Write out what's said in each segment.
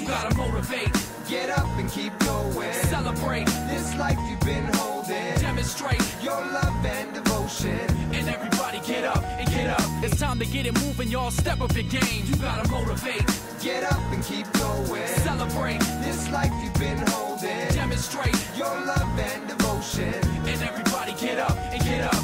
gotta motivate. Get up and keep going. Celebrate This life you've been holding. Demonstrate your love and devotion. And everybody get up and get up. It's time to get it moving, y'all. Step up your game. You gotta motivate. Get up and keep going. Celebrate this life you've been holding. Demonstrate your love and devotion. And everybody get up and get up.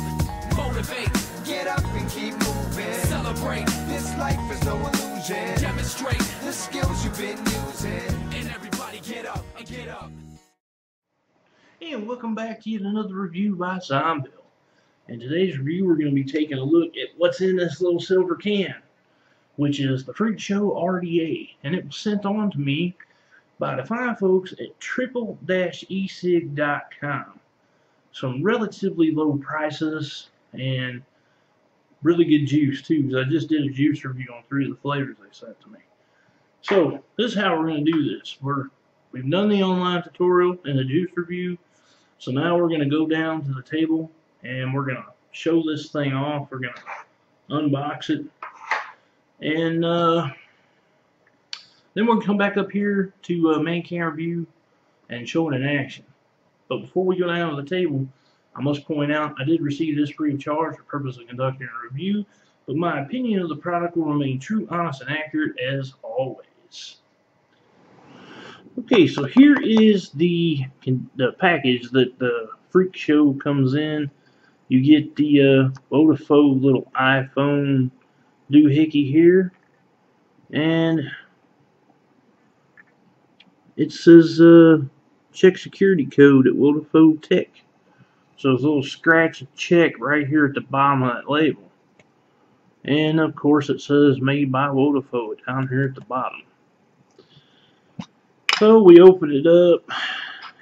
Motivate. Get up and keep moving. Celebrate this life is no illusion. Demonstrate the skills you've been using. And everybody get up and get up. And welcome back to yet another review by Zombill. In today's review, we're going to be taking a look at what's in this little silver can, which is the Freakshow RDA, and it was sent on to me by the fine folks at triple-ecig.com. Some relatively low prices and really good juice too, because I just did a juice review on 3 of the flavors they sent to me. So this is how we're going to do this. We've done the online tutorial and the juice review, so now we're going to go down to the table and we're going to show this thing off. We're going to unbox it, and then we'll come back up here to main camera view and show it in action. But before we go down to the table, I must point out I did receive this free of charge for the purpose of conducting a review, but my opinion of the product will remain true, honest, and accurate as always. Okay, so here is the package that the Freakshow comes in. You get the Wotofo little iPhone doohickey here, and it says check security code at Wotofo Tech. So there's a little scratch and check right here at the bottom of that label. And of course it says made by Wotofo down here at the bottom. So we open it up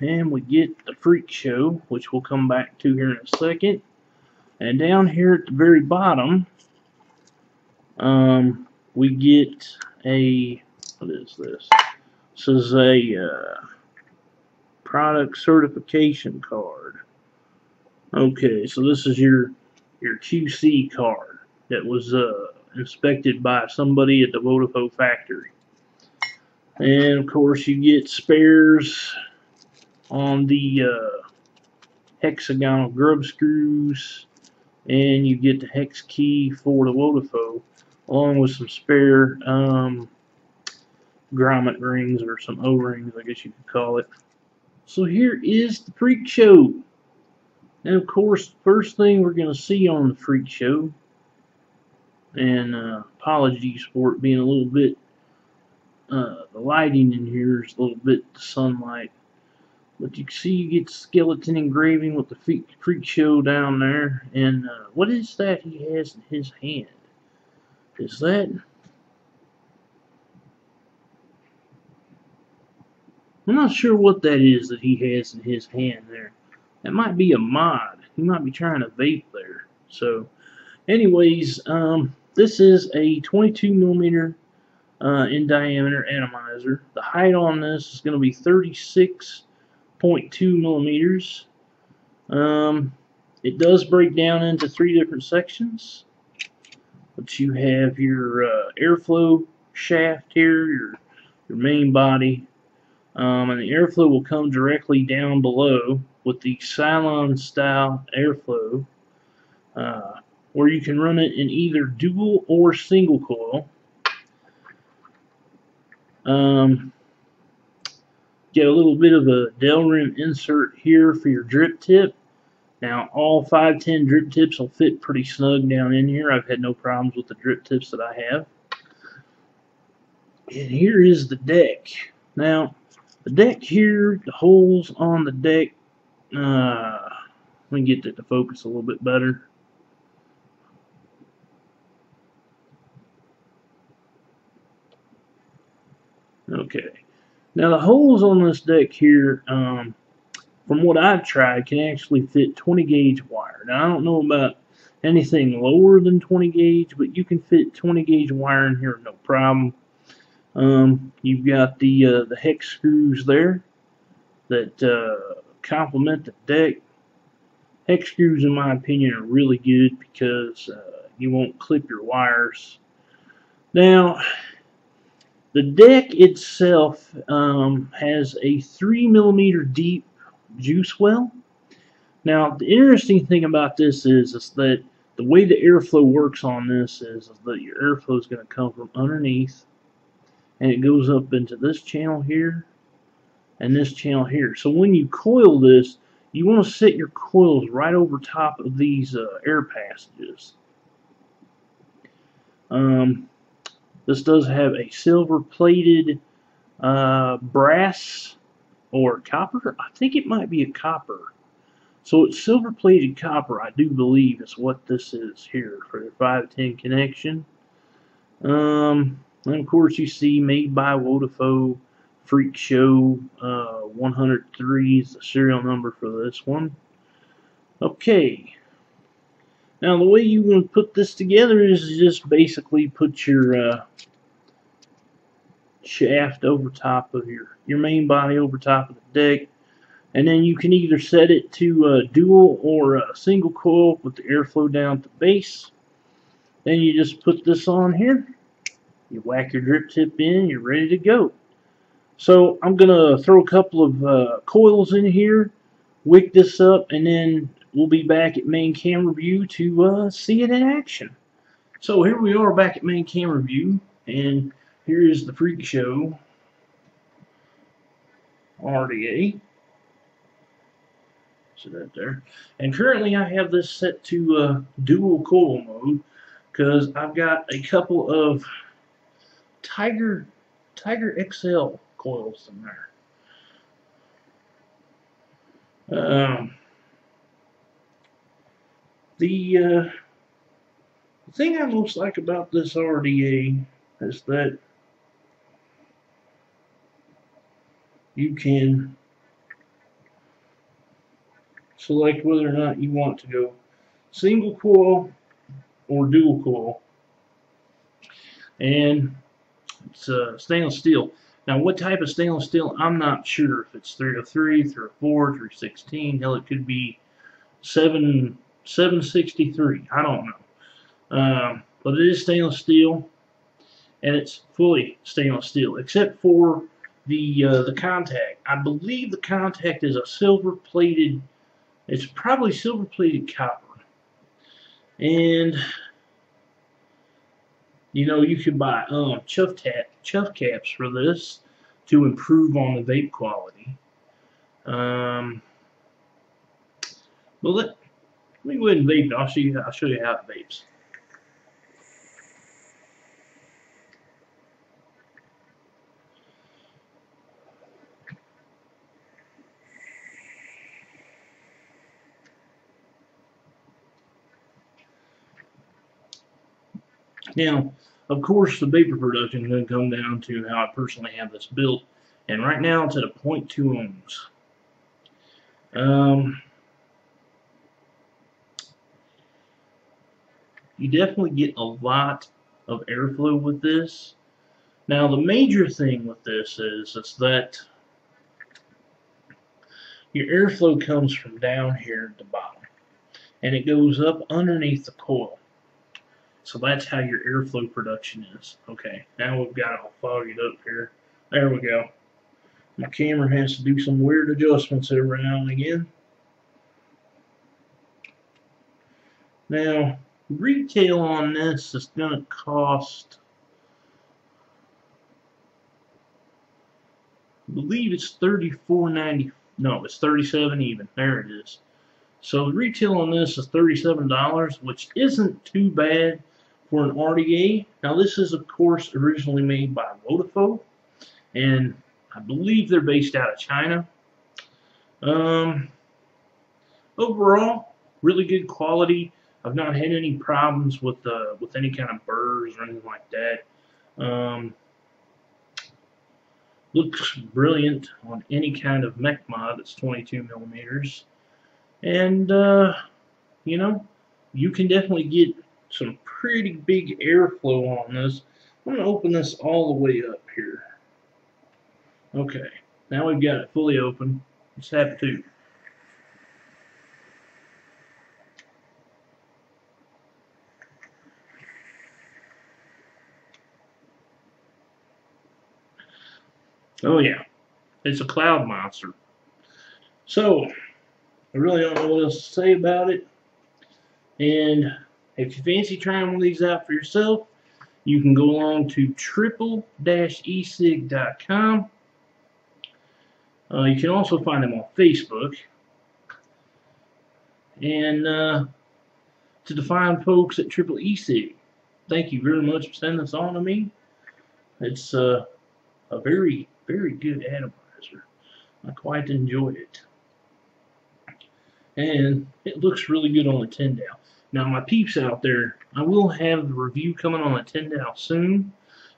and we get the Freakshow, which we'll come back to here in a second. And down here at the very bottom, we get a, what is this? This is a product certification card. Okay, so this is your QC card that was inspected by somebody at the Wotofo factory. And of course you get spares on the hexagonal grub screws, and you get the hex key for the Wotofo, along with some spare grommet rings, or some O-rings, I guess you could call it. So here is the Freakshow. And of course, first thing we're going to see on the Freakshow, and apologies for it being a little bit, the lighting in here is a little bit sunlight, but you can see you get skeleton engraving with the Freakshow down there. And what is that he has in his hand? Is that... I'm not sure what that is that he has in his hand there. That might be a mod. He might be trying to vape there. So, anyways, this is a 22mm in diameter atomizer. The height on this is going to be 36.2 millimeters. It does break down into 3 different sections. But you have your airflow shaft here, your main body. And the airflow will come directly down below with the Cylon style airflow, where you can run it in either dual or single coil. Get a little bit of a Delrim insert here for your drip tip. Now all 510 drip tips will fit pretty snug down in here. I've had no problems with the drip tips that I have. And here is the deck. Now the deck here, the holes on the deck, let me get that to focus a little bit better. Okay. Now the holes on this deck here, from what I've tried, can actually fit 20 gauge wire. Now I don't know about anything lower than 20 gauge, but you can fit 20 gauge wire in here no problem. You've got the hex screws there that complement the deck. Hex screws, in my opinion, are really good because you won't clip your wires. Now, The deck itself has a 3mm deep juice well. Now, the interesting thing about this is that the way the airflow works on this is that your airflow is going to come from underneath, and it goes up into this channel here and this channel here. So when you coil this, you want to set your coils right over top of these air passages. This does have a silver-plated brass or copper. I think it might be a copper. So it's silver-plated copper, I do believe, is what this is here for the 510 connection. And of course, you see made by Wotofo, Freakshow 103 is the serial number for this one. Okay. Now the way you want to put this together is just basically put your shaft over top of your main body over top of the deck. And then you can either set it to dual or single coil with the airflow down at the base. Then you just put this on here. You whack your drip tip in, you're ready to go. So I'm going to throw a couple of coils in here, wick this up, and then we'll be back at main camera view to see it in action. So here we are back at main camera view, and here is the Freakshow RDA. So that there. And currently I have this set to dual coil mode because I've got a couple of Tiger XL coils in there. The thing I most like about this RDA is that you can select whether or not you want to go single coil or dual coil, and it's stainless steel. Now, what type of stainless steel, I'm not sure. If it's 303, 304, 316, hell, it could be 763. I don't know. But it is stainless steel, and it's fully stainless steel, except for the contact. I believe the contact is a silver-plated. It's probably silver-plated copper, and you know, you could buy chuff caps for this to improve on the vape quality. Well, let me go ahead and vape it. I'll show you how it vapes. Now, of course, the vapor production is going to come down to how I personally have this built, and right now it's at a 0.2 ohms. You definitely get a lot of airflow with this. Now, the major thing with this is that your airflow comes from down here at the bottom, and it goes up underneath the coil. So that's how your airflow production is. Okay, now we've got it all fogged up here. There we go. My camera has to do some weird adjustments every now and again. Now, retail on this is going to cost, I believe it's $34.90. No, it's $37 even. There it is. So the retail on this is $37, which isn't too bad for an RDA. Now this is of course originally made by Wotofo, and I believe they're based out of China. Overall, really good quality. I've not had any problems with any kind of burrs or anything like that. Looks brilliant on any kind of mech mod that's 22 millimeters, and you know, you can definitely get some pretty big airflow on this. I'm going to open this all the way up here. Okay, now we've got it fully open. Let's have it too. Oh yeah, it's a cloud monster. So, I really don't know what else to say about it. And if you fancy trying one of these out for yourself, you can go along to triple-ecig.com. You can also find them on Facebook. And to the fine folks at Triple eCig, thank you very much for sending this on to me. It's a very, very good atomizer. I quite enjoy it. And it looks really good on the 10 dowel. Now, my peeps out there, I will have the review coming on the 10 dowel soon,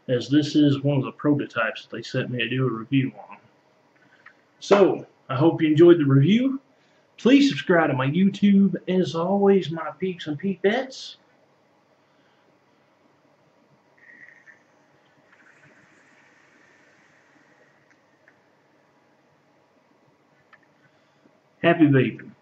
as this is one of the prototypes that they sent me to do a review on. So, I hope you enjoyed the review. Please subscribe to my YouTube. As always, my peeps and peepettes, happy vaping.